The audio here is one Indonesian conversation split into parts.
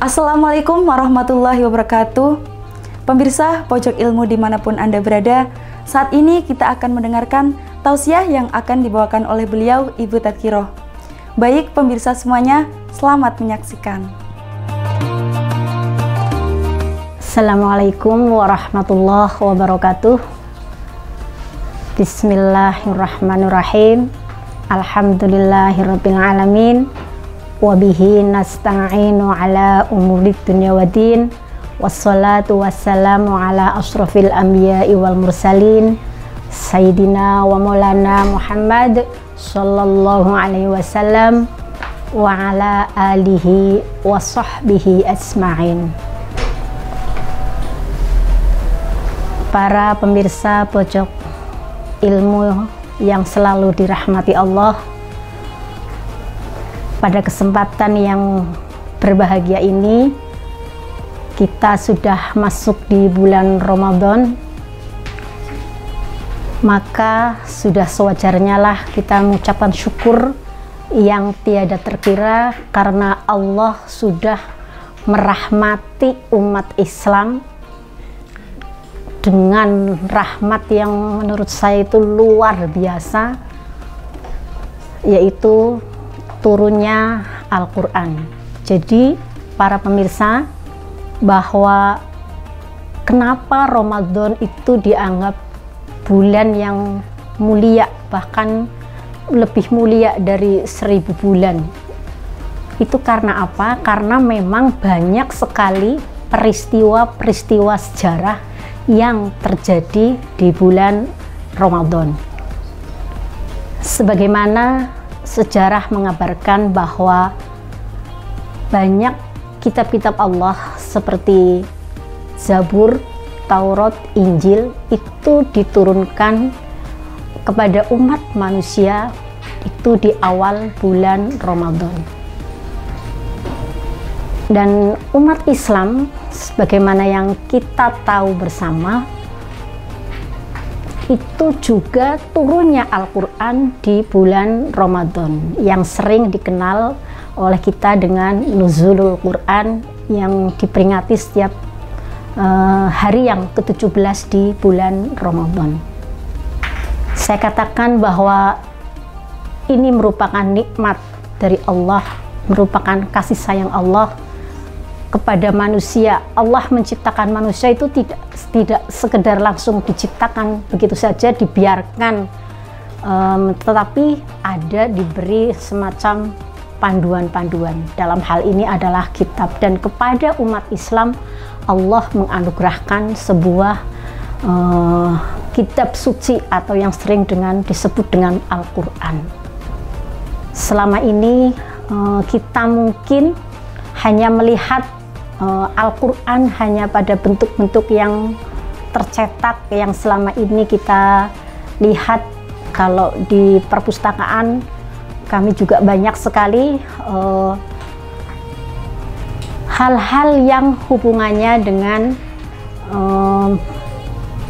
Assalamualaikum warahmatullahi wabarakatuh. Pemirsa Pojok Ilmu dimanapun Anda berada, saat ini kita akan mendengarkan tausiah yang akan dibawakan oleh beliau Ibu Tadkiroh. Baik pemirsa semuanya, selamat menyaksikan. Assalamualaikum warahmatullahi wabarakatuh. Bismillahirrahmanirrahim. Alhamdulillahirabbil alamin. Wabihi nasta'inu ala umurid dunya waddin. Wassalatu wassalamu ala asrafil anbiya'i wal mursalin Sayyidina wa maulana Muhammad sallallahu alaihi wasallam wa ala alihi wa sahbihi asma'in. Para pemirsa Pojok Ilmu yang selalu dirahmati Allah, pada kesempatan yang berbahagia ini kita sudah masuk di bulan Ramadan, maka sudah sewajarnya lah kita mengucapkan syukur yang tiada terkira karena Allah sudah merahmati umat Islam dengan rahmat yang menurut saya itu luar biasa, yaitu turunnya Al-Quran. Jadi para pemirsa, bahwa kenapa Ramadan itu dianggap bulan yang mulia, bahkan lebih mulia dari 1000 bulan. Itu karena apa? Karena memang banyak sekali peristiwa-peristiwa sejarah yang terjadi di bulan Ramadan. Sebagaimana sejarah mengabarkan bahwa banyak kitab-kitab Allah seperti Zabur, Taurat, Injil itu diturunkan kepada umat manusia itu di awal bulan Ramadan. Dan umat Islam, sebagaimana yang kita tahu bersama, itu juga turunnya Al-Quran di bulan Ramadan, yang sering dikenal oleh kita dengan Nuzulul Quran, yang diperingati setiap hari yang ke-17 di bulan Ramadan. Saya katakan bahwa ini merupakan nikmat dari Allah, merupakan kasih sayang Allah kepada manusia. Allah menciptakan manusia itu tidak sekedar langsung diciptakan begitu saja, dibiarkan, tetapi ada diberi semacam panduan-panduan. Dalam hal ini adalah kitab, dan kepada umat Islam Allah menganugerahkan sebuah kitab suci atau yang sering disebut dengan Al-Quran. Selama ini kita mungkin hanya melihat Al-Quran hanya pada bentuk-bentuk yang tercetak, yang selama ini kita lihat. Kalau di perpustakaan kami juga banyak sekali hal-hal yang hubungannya dengan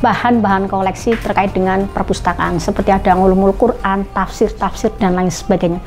bahan-bahan koleksi terkait dengan perpustakaan, seperti ada ulumul Quran, tafsir-tafsir dan lain sebagainya.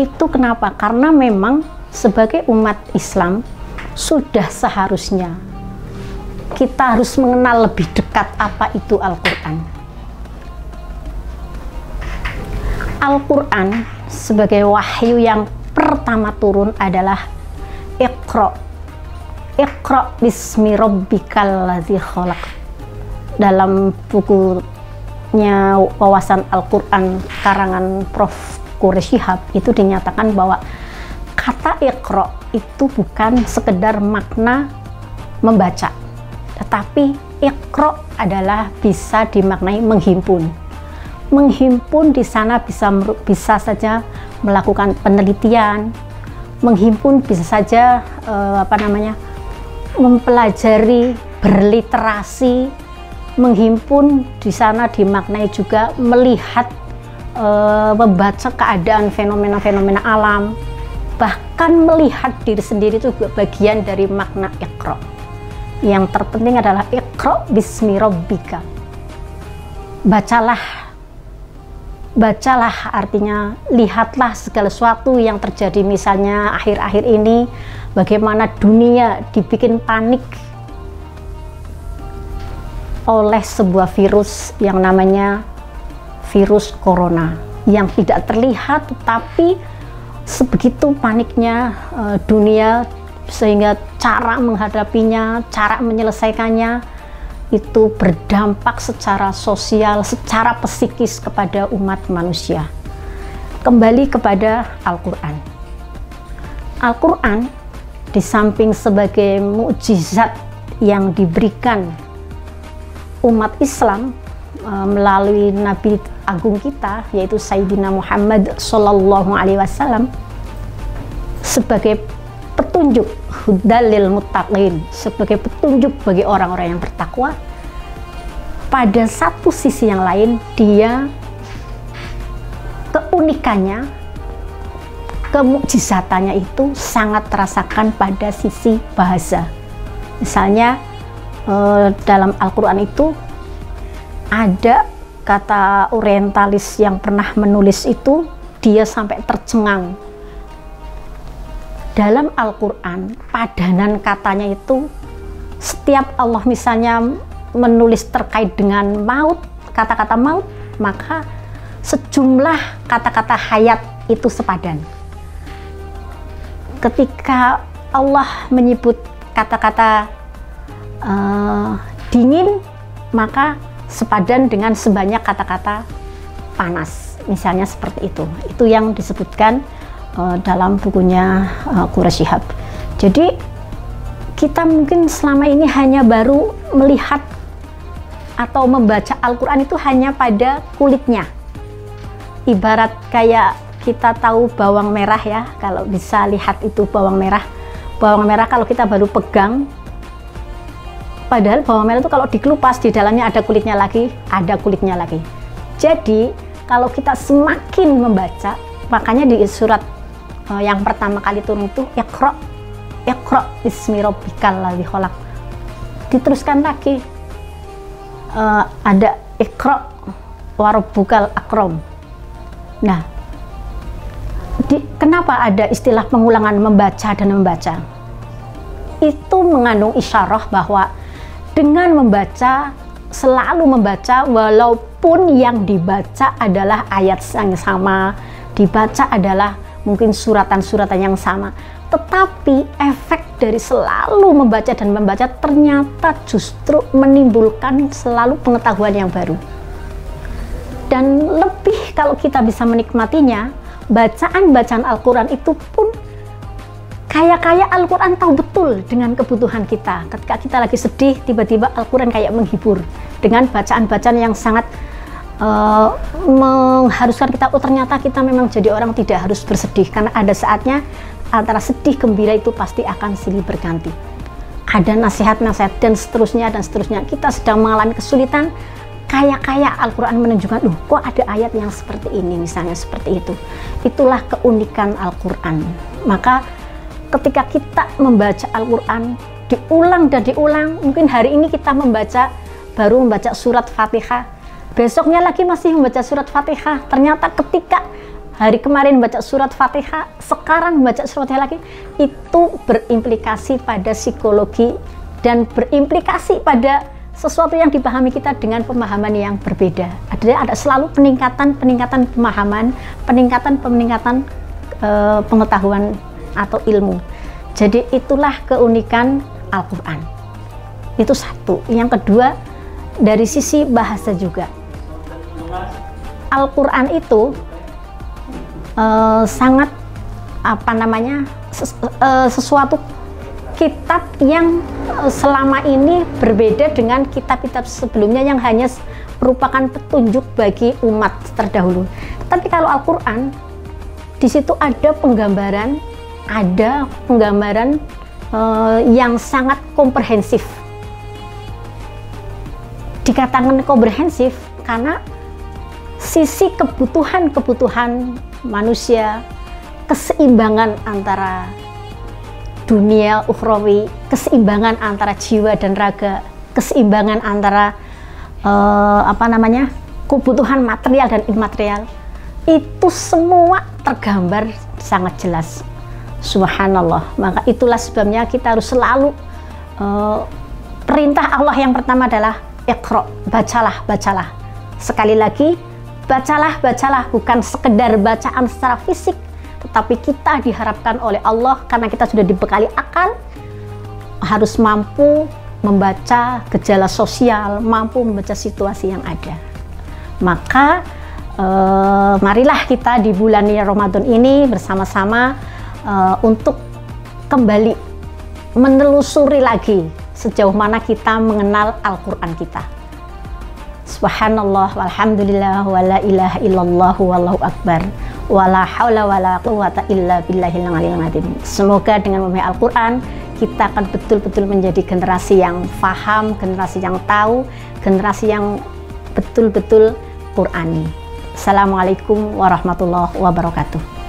Itu kenapa? Karena memang sebagai umat Islam sudah seharusnya kita harus mengenal lebih dekat apa itu Al-Quran. Al-Quran sebagai wahyu yang pertama turun adalah Iqra. Iqra bismi rabbikal ladzi khalaq. Dalam bukunya Wawasan Al-Quran karangan Prof. Quraish Shihab itu dinyatakan bahwa kata Iqra itu bukan sekedar makna membaca, tetapi Iqra adalah bisa dimaknai menghimpun. Menghimpun di sana bisa saja melakukan penelitian, menghimpun bisa saja mempelajari, berliterasi. Menghimpun di sana dimaknai juga melihat, membaca keadaan fenomena-fenomena alam, bahkan melihat diri sendiri itu juga bagian dari makna Iqra. Yang terpenting adalah Iqra bismi rabbika. Bacalah artinya lihatlah segala sesuatu yang terjadi, misalnya akhir-akhir ini bagaimana dunia dibikin panik oleh sebuah virus yang namanya virus corona yang tidak terlihat, tetapi sebegitu paniknya dunia sehingga cara menghadapinya, cara menyelesaikannya itu berdampak secara sosial, secara psikis kepada umat manusia. Kembali kepada Al-Quran. Al-Quran di samping sebagai mukjizat yang diberikan umat Islam melalui Nabi Agung kita, yaitu Sayyidina Muhammad Sallallahu Alaihi Wasallam, sebagai petunjuk hudalil muttaqin, sebagai petunjuk bagi orang-orang yang bertakwa. Pada satu sisi yang lain, dia keunikannya, kemukjizatannya itu sangat terasakan pada sisi bahasa. Misalnya dalam Al-Quran itu ada kata orientalis yang pernah menulis itu, dia sampai tercengang. Dalam Al-Quran, padanan katanya itu, setiap Allah misalnya menulis terkait dengan maut, kata-kata maut, maka sejumlah kata-kata hayat itu sepadan. Ketika Allah menyebut kata-kata dingin, maka sepadan dengan sebanyak kata-kata panas, misalnya seperti itu. Itu yang disebutkan dalam bukunya Quraish Shihab. Jadi kita mungkin selama ini hanya baru melihat atau membaca Al-Quran itu hanya pada kulitnya. Ibarat kayak kita tahu bawang merah ya, kalau bisa lihat itu bawang merah. Bawang merah kalau kita baru pegang, padahal bawang merah itu kalau dikelupas di dalamnya ada kulitnya lagi, ada kulitnya lagi. Jadi kalau kita semakin membaca, makanya di surat yang pertama kali turun itu Iqra, Iqra bismi rabbikal ladzi khalaq. Diteruskan lagi ada Iqra wa rabbukal akram. Nah, kenapa ada istilah pengulangan membaca dan membaca? Itu mengandung isyarah bahwa dengan membaca, selalu membaca, walaupun yang dibaca adalah ayat yang sama, dibaca adalah mungkin suratan-suratan yang sama, tetapi efek dari selalu membaca dan membaca ternyata justru menimbulkan selalu pengetahuan yang baru. Dan lebih kalau kita bisa menikmatinya, bacaan-bacaan Al-Quran itu pun kayak Al-Quran tahu betul dengan kebutuhan kita. Ketika kita lagi sedih, tiba-tiba Al-Quran kayak menghibur dengan bacaan-bacaan yang sangat mengharuskan kita, oh ternyata kita memang jadi orang tidak harus bersedih, karena ada saatnya antara sedih gembira itu pasti akan silih berganti. Ada nasihat-nasihat dan seterusnya dan seterusnya. Kita sedang mengalami kesulitan, kayak Al-Quran menunjukkan, loh kok ada ayat yang seperti ini, misalnya seperti itu. Itulah keunikan Al-Quran. Maka ketika kita membaca Al-Quran diulang dan diulang, mungkin hari ini kita baru membaca surat Fatihah, besoknya lagi masih membaca surat Fatihah. Ternyata ketika hari kemarin membaca surat Fatihah, sekarang membaca surat Fatihah lagi, itu berimplikasi pada psikologi dan berimplikasi pada sesuatu yang dipahami kita dengan pemahaman yang berbeda. Ada selalu peningkatan pemahaman, peningkatan pengetahuan atau ilmu. Jadi itulah keunikan Al-Quran. Itu satu. Yang kedua, dari sisi bahasa juga, Al-Quran itu sangat sesuatu kitab yang selama ini berbeda dengan kitab-kitab sebelumnya yang hanya merupakan petunjuk bagi umat terdahulu. Tapi kalau Al-Quran, di situ ada penggambaran yang sangat komprehensif. Dikatakan komprehensif karena sisi kebutuhan manusia, keseimbangan antara dunia ukhrawi, keseimbangan antara jiwa dan raga, keseimbangan antara kebutuhan material dan imaterial, itu semua tergambar sangat jelas. Subhanallah. Maka itulah sebabnya kita harus selalu perintah Allah yang pertama adalah Iqra, bacalah, bacalah. Sekali lagi, bacalah, bacalah, bukan sekedar bacaan secara fisik, tetapi kita diharapkan oleh Allah karena kita sudah dibekali akal, harus mampu membaca gejala sosial, mampu membaca situasi yang ada. Maka marilah kita di bulan Ramadan ini bersama-sama untuk kembali menelusuri lagi sejauh mana kita mengenal Al-Quran kita. Subhanallah walhamdulillah wala ilaha illallah wallahu akbar wala haula wala quwata illa billahil aliyil azim. Semoga dengan memahami Al-Quran kita akan betul-betul menjadi generasi yang faham, generasi yang tahu, generasi yang betul-betul Qurani. Assalamualaikum warahmatullahi wabarakatuh.